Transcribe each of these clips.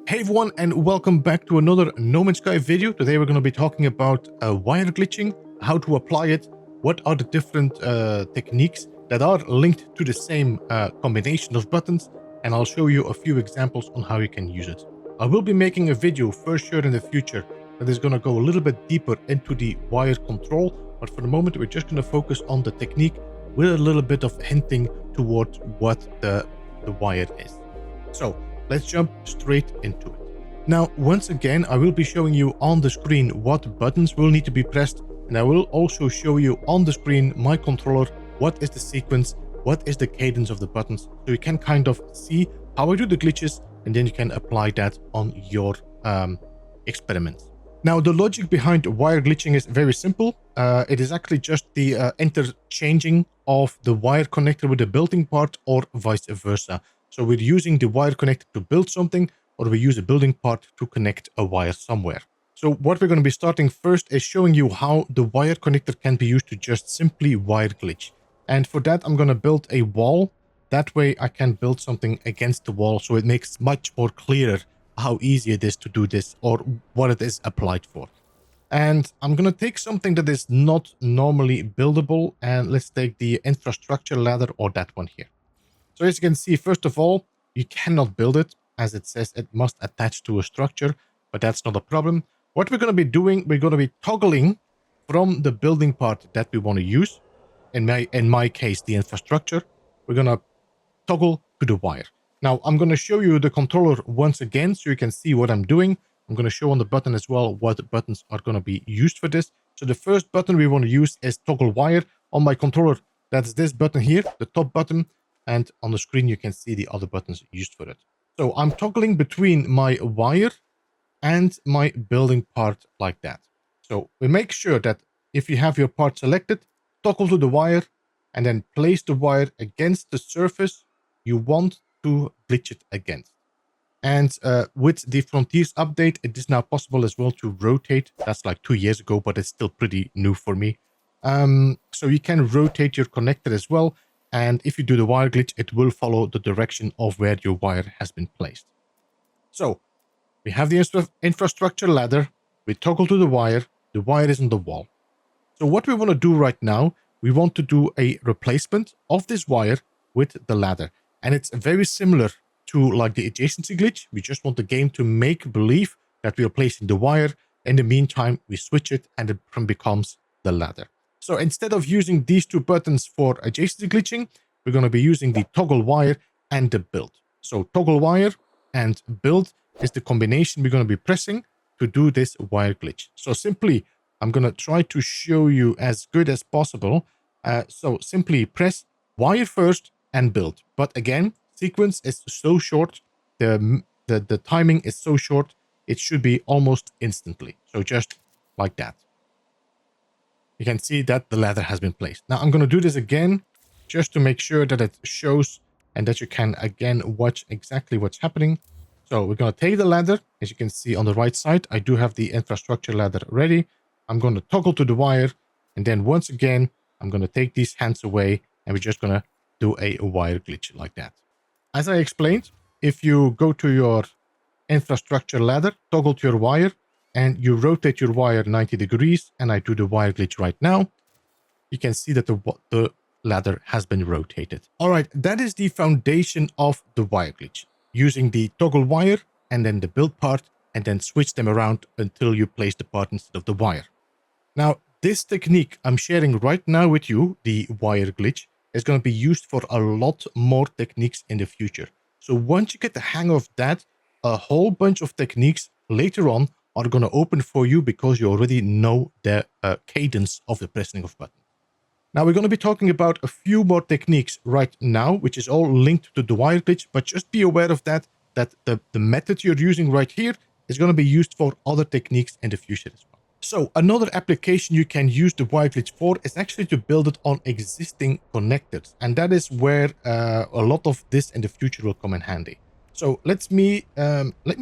Hey everyone, and welcome back to another No Man's Sky video. Today we're going to be talking about wire glitching, how to apply it, what are the different techniques that are linked to the same combination of buttons, and I'll show you a few examples on how you can use it. I will be making a video for sure in the future that is going to go a little bit deeper into the wire control, but for the moment we're just going to focus on the technique with a little bit of hinting towards what the wire is. So let's jump straight into it. Now, once again, I will be showing you on the screen what buttons will need to be pressed, and I will also show you on the screen my controller, what is the sequence, what is the cadence of the buttons, so you can kind of see how I do the glitches, and then you can apply that on your experiments. Now, the logic behind wire glitching is very simple. It is actually just the interchanging of the wire connector with the building part or vice versa. So we're using the wire connector to build something, or we use a building part to connect a wire somewhere. So what we're going to be starting first is showing you how the wire connector can be used to just simply wire glitch. And for that, I'm going to build a wall. That way I can build something against the wall, so it makes much more clearer how easy it is to do this or what it is applied for. And I'm going to take something that is not normally buildable, and let's take the infrastructure ladder, or that one here. So as you can see, first of all, you cannot build it, as it says it must attach to a structure, but that's not a problem. What we're going to be doing, we're going to be toggling from the building part that we want to use. In my case, the infrastructure. We're going to toggle to the wire. Now, I'm going to show you the controller once again, so you can see what I'm doing. I'm going to show on the button as well what buttons are going to be used for this. So the first button we want to use is toggle wire. On my controller, that's this button here, the top button. And on the screen, you can see the other buttons used for it. So I'm toggling between my wire and my building part like that. So we make sure that if you have your part selected, toggle to the wire and then place the wire against the surface you want to glitch it against. And with the Frontiers update, it is now possible as well to rotate. That's like 2 years ago, but it's still pretty new for me. So you can rotate your connector as well. And if you do the wire glitch, it will follow the direction of where your wire has been placed. So we have the infrastructure ladder. We toggle to the wire is on the wall. So what we want to do right now, we want to do a replacement of this wire with the ladder. And it's very similar to like the adjacency glitch. We just want the game to make believe that we are placing the wire. In the meantime, we switch it and it becomes the ladder. So instead of using these two buttons for adjacency glitching, we're going to be using the toggle wire and the build. So toggle wire and build is the combination we're going to be pressing to do this wire glitch. So simply, I'm going to try to show you as good as possible. So simply press wire first and build. But again, sequence is so short. The timing is so short. It should be almost instantly. So just like that. You can see that the ladder has been placed. Now I'm going to do this again, just to make sure that it shows and that you can again watch exactly what's happening. So we're going to take the ladder. As you can see on the right side, I do have the infrastructure ladder ready. I'm going to toggle to the wire. And then once again, I'm going to take these hands away and we're just going to do a wire glitch like that. As I explained, if you go to your infrastructure ladder, toggle to your wire, and you rotate your wire 90 degrees, and I do the wire glitch right now, you can see that the ladder has been rotated. All right, that is the foundation of the wire glitch. Using the toggle wire and then the build part, and then switch them around until you place the part instead of the wire. Now, this technique I'm sharing right now with you, the wire glitch, is going to be used for a lot more techniques in the future. So once you get the hang of that, a whole bunch of techniques later on are going to open for you because you already know the cadence of the pressing of buttons. Now we're going to be talking about a few more techniques right now, which is all linked to the wire glitch, but just be aware of that the method you're using right here is going to be used for other techniques in the future as well. So another application you can use the wire glitch for is actually to build it on existing connectors. And that is where a lot of this in the future will come in handy. So let me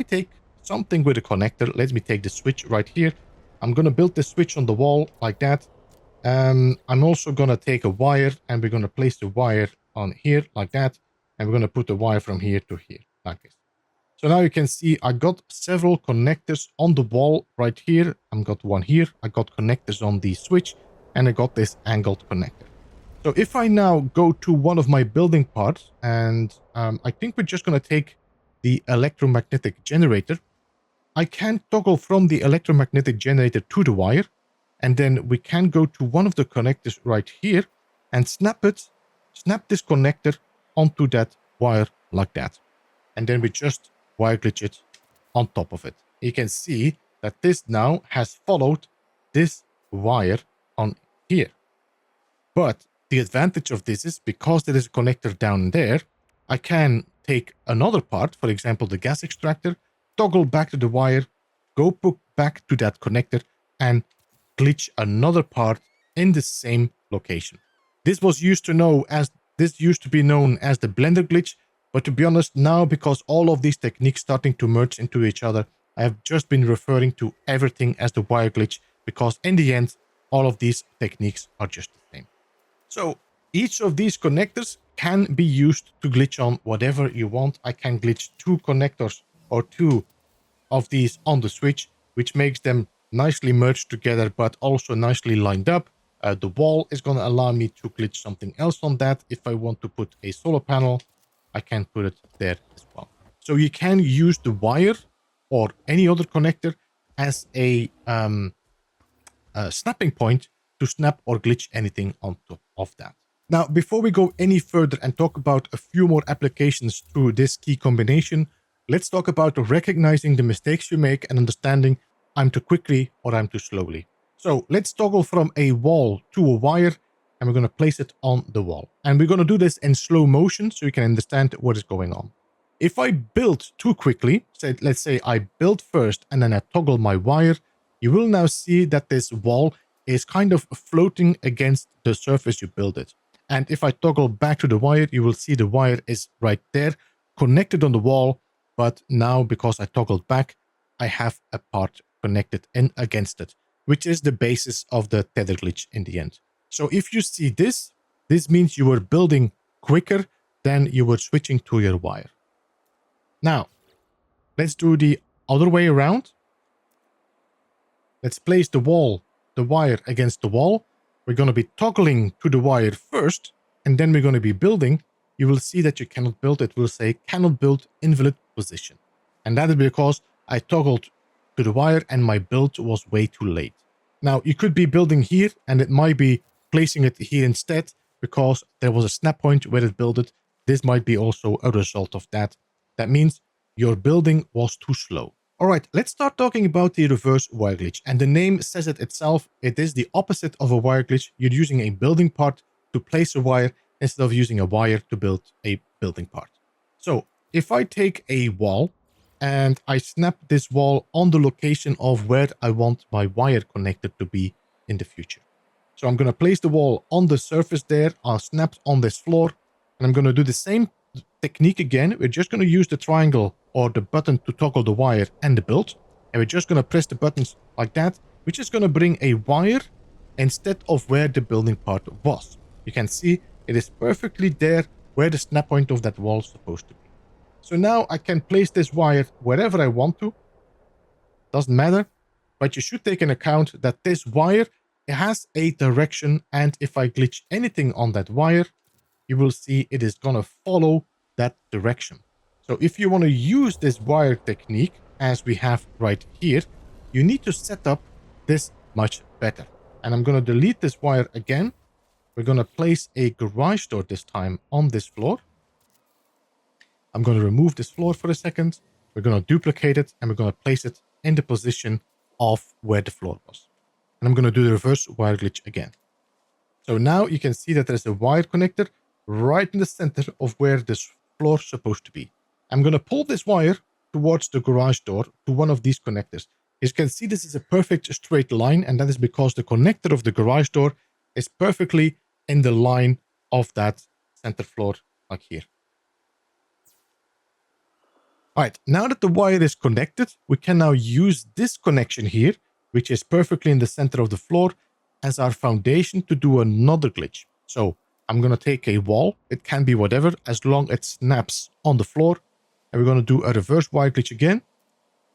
take something with a connector. Let me take the switch right here. I'm going to build the switch on the wall like that. I'm also going to take a wire and we're going to place the wire on here like that. And we're going to put the wire from here to here like this. So now you can see I got several connectors on the wall right here. I got one here. I got connectors on the switch, and I got this angled connector. So if I now go to one of my building parts, and I think we're just going to take the electromagnetic generator, I can toggle from the electromagnetic generator to the wire, and then we can go to one of the connectors right here and snap this connector onto that wire like that. And then we just wire glitch it on top of it. You can see that this now has followed this wire on here. But the advantage of this is because there is a connector down there, I can take another part, for example, the gas extractor, toggle back to the wire, go back to that connector, and glitch another part in the same location. This used to be known as the blender glitch, but to be honest, now because all of these techniques starting to merge into each other, I have just been referring to everything as the wire glitch, because in the end, all of these techniques are just the same. So each of these connectors can be used to glitch on whatever you want. I can glitch 2 connectors or 2 of these on the switch, which makes them nicely merged together, but also nicely lined up. The wall is going to allow me to glitch something else on that. If I want to put a solar panel, I can put it there as well. So you can use the wire or any other connector as a snapping point to snap or glitch anything on top of that. Now, before we go any further and talk about a few more applications through this key combination, let's talk about recognizing the mistakes you make and understanding I'm too quickly or I'm too slowly. So let's toggle from a wall to a wire, and we're going to place it on the wall. And we're going to do this in slow motion so you can understand what is going on. If I build too quickly, let's say I build first and then I toggle my wire, you will now see that this wall is kind of floating against the surface you build it. And if I toggle back to the wire, you will see the wire is right there, connected on the wall, but now because I toggled back, I have a part connected in against it, which is the basis of the tether glitch in the end. So if you see this means you were building quicker than you were switching to your wire. Now, let's do the other way around. Let's place the wire against the wall. We're going to be toggling to the wire first, and then we're going to be building. You will see that you cannot build. It will say cannot build invalid position. And that is because I toggled to the wire and my build was way too late. Now, you could be building here and it might be placing it here instead because there was a snap point where it built it. This might be also a result of that. That means your building was too slow. All right, let's start talking about the reverse wire glitch. And the name says it itself. It is the opposite of a wire glitch. You're using a building part to place a wire instead of using a wire to build a building part. So if I take a wall and I snap this wall on the location of where I want my wire connected to be in the future. So I'm going to place the wall on the surface there. I'll snap on this floor and I'm going to do the same technique again. We're just going to use the triangle or the button to toggle the wire and the build. And we're just going to press the buttons like that, which is going to bring a wire instead of where the building part was. You can see it is perfectly there where the snap point of that wall is supposed to be. So now I can place this wire wherever I want to. Doesn't matter. But you should take into account that this wire has a direction, and if I glitch anything on that wire, you will see it is going to follow that direction. So if you want to use this wire technique, as we have right here, you need to set up this much better. And I'm going to delete this wire again. We're going to place a garage door this time on this floor. I'm going to remove this floor for a second. We're going to duplicate it and we're going to place it in the position of where the floor was. And I'm going to do the reverse wire glitch again. So now you can see that there's a wire connector right in the center of where this floor is supposed to be. I'm going to pull this wire towards the garage door to one of these connectors. As you can see, this is a perfect straight line, and that is because the connector of the garage door is perfectly in the line of that center floor, like here. All right, now that the wire is connected, we can now use this connection here, which is perfectly in the center of the floor, as our foundation to do another glitch. So I'm going to take a wall. It can be whatever, as long as it snaps on the floor. and we're going to do a reverse wire glitch again,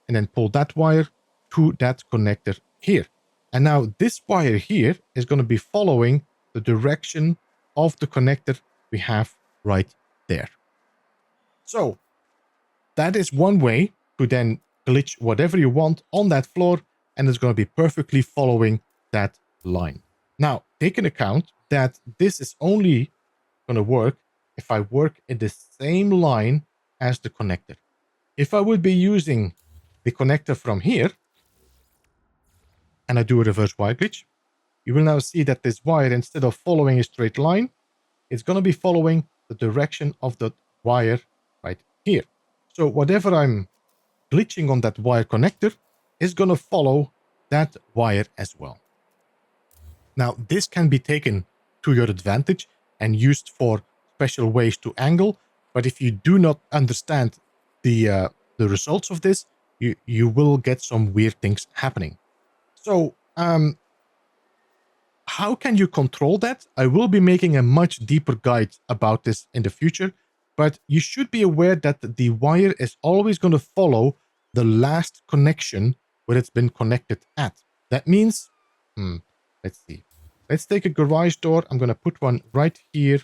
and then pull that wire to that connector here. And now this wire here is going to be following the direction of the connector we have right there. So that is one way to then glitch whatever you want on that floor, and it's going to be perfectly following that line. Now, take into account that this is only going to work if I work in the same line as the connector. If I would be using the connector from here, and I do a reverse wire glitch, you will now see that this wire, instead of following a straight line, it's going to be following the direction of the wire right here. So whatever I'm glitching on that wire connector is going to follow that wire as well. Now, this can be taken to your advantage and used for special ways to angle, but if you do not understand the results of this, you will get some weird things happening. So, how can you control that? I will be making a much deeper guide about this in the future, but you should be aware that the wire is always going to follow the last connection where it's been connected at. That means, let's see. Let's take a garage door. I'm going to put one right here.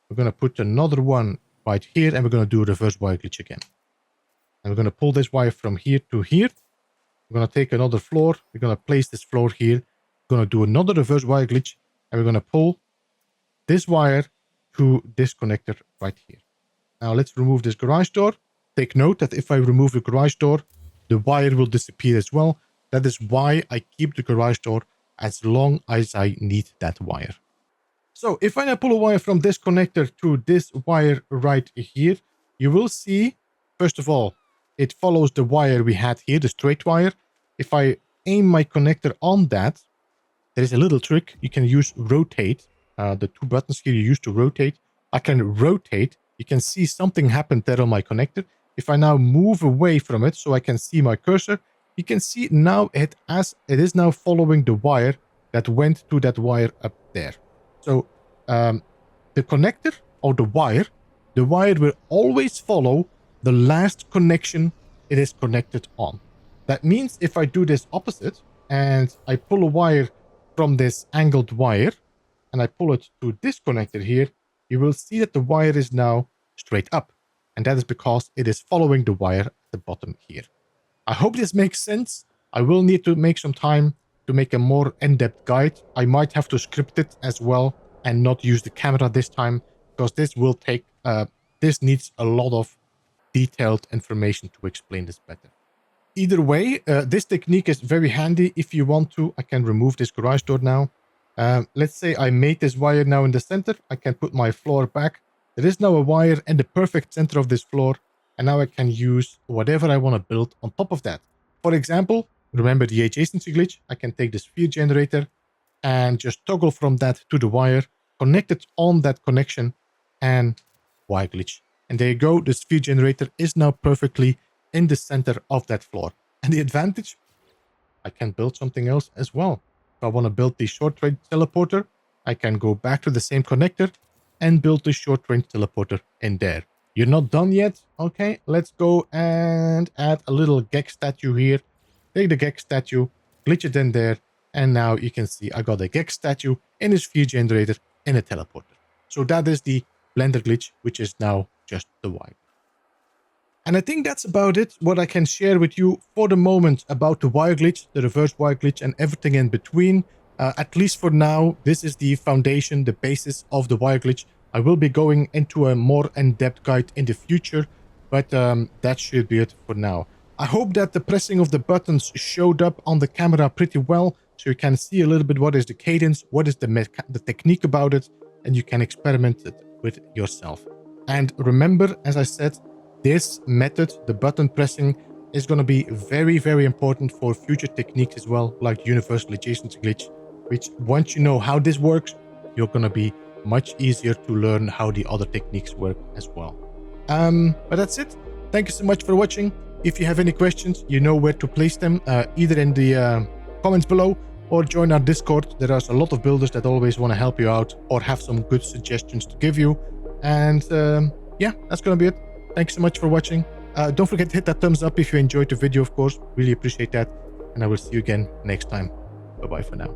We're going to put another one right here, and we're going to do a reverse wire glitch again. And we're going to pull this wire from here to here. We're going to take another floor. We're going to place this floor here. We're going to do another reverse wire glitch, and we're going to pull this wire to this connector right here. Now let's remove this garage door. Take note that if I remove the garage door, the wire will disappear as well. That is why I keep the garage door as long as I need that wire. So if I now pull a wire from this connector to this wire right here, you will see, first of all, it follows the wire we had here, the straight wire. If I aim my connector on that, there is a little trick. You can use rotate. The two buttons here you use to rotate. I can rotate. You can see something happened there on my connector. If I now move away from it so I can see my cursor, you can see now it is now following the wire that went to that wire up there. So the connector or the wire will always follow the last connection it is connected on. That means if I do this opposite and I pull a wire from this angled wire and I pull it to this connector here, you will see that the wire is now straight up. And that is because it is following the wire at the bottom here. I hope this makes sense. I will need to make some time to make a more in-depth guide. I might have to script it as well and not use the camera this time, because this will take, this needs a lot of detailed information to explain this better. Either way, this technique is very handy. If you want to, I can remove this garage door now. Let's say I made this wire now in the center. I can put my floor back. There is now a wire in the perfect center of this floor. And now I can use whatever I want to build on top of that. For example, remember the adjacency glitch? I can take the sphere generator and just toggle from that to the wire, connect it on that connection, and wire glitch. And there you go. The sphere generator is now perfectly in the center of that floor. And the advantage, I can build something else as well. If I want to build the short range teleporter, I can go back to the same connector and build the short range teleporter in there. You're not done yet? Okay, let's go and add a little Gek statue here. Take the Gek statue, glitch it in there, and now you can see I got a Gek statue in a sphere generator in a teleporter. So that is the Blender glitch, which is now just the wire. And I think that's about it, what I can share with you for the moment about the wire glitch, the reverse wire glitch, and everything in between. At least for now, this is the foundation, the basis of the wire glitch. I will be going into a more in-depth guide in the future, but that should be it for now. I hope that the pressing of the buttons showed up on the camera pretty well, so you can see a little bit what is the cadence, what is the technique about it, and you can experiment it with yourself. And remember, as I said, this method, the button pressing, is going to be very, very important for future techniques as well, like universal adjacency glitch, which once you know how this works, you're going to be much easier to learn how the other techniques work as well. But that's it. Thank you so much for watching. If you have any questions, you know where to place them, either in the comments below or join our Discord. There are a lot of builders that always want to help you out or have some good suggestions to give you. And yeah, that's going to be it. Thanks so much for watching. Don't forget to hit that thumbs up if you enjoyed the video, of course. Really appreciate that. And I will see you again next time. Bye-bye for now.